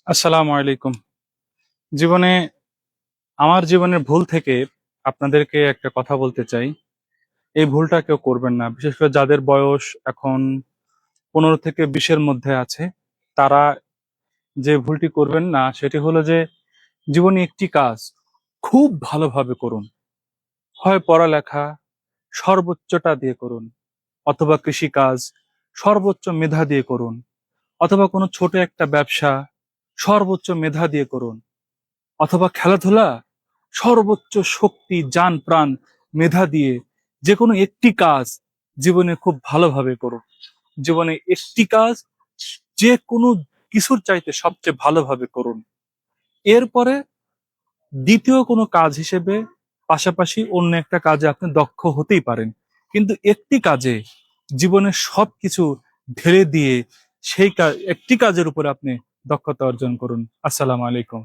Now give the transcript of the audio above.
আসসালামু আলাইকুম। জীবনে আমার জীবনের ভুল থেকে আপনাদেরকে একটা কথা বলতে চাই। এই ভুলটা কেউ করবেন না। বিশেষ করে যাদের বয়স এখন ১৫ থেকে ২০ এর মধ্যে আছে, তারা যে ভুলটি করবেন না সেটি হলো যে জীবনে একটি কাজ খুব ভালোভাবে করুন। হয় পড়ালেখা সর্বোচ্চটা দিয়ে করুন, অথবা কৃষিকাজ সর্বোচ্চ মেধা দিয়ে করুন, অথবা কোনো ছোট একটা ব্যবসা সর্বোচ্চ মেধা দিয়ে করুন, অথবা খেলাধুলা সর্বোচ্চ শক্তি, জান প্রাণ, মেধা দিয়ে যে কোনো একটি কাজ জীবনে খুব ভালোভাবে করুন। জীবনে একটি কাজ যে কোনো কিছুর চাইতে সবচেয়ে ভালোভাবে করুন। এরপরে দ্বিতীয় কোনো কাজ হিসেবে পাশাপাশি অন্য একটা কাজে আপনি দক্ষ হতেই পারেন, কিন্তু একটি কাজে জীবনের সবকিছু ঢেলে দিয়ে সেই একটি কাজের উপরে আপনি দক্ষতা অর্জন করুন। আসসালামু আলাইকুম।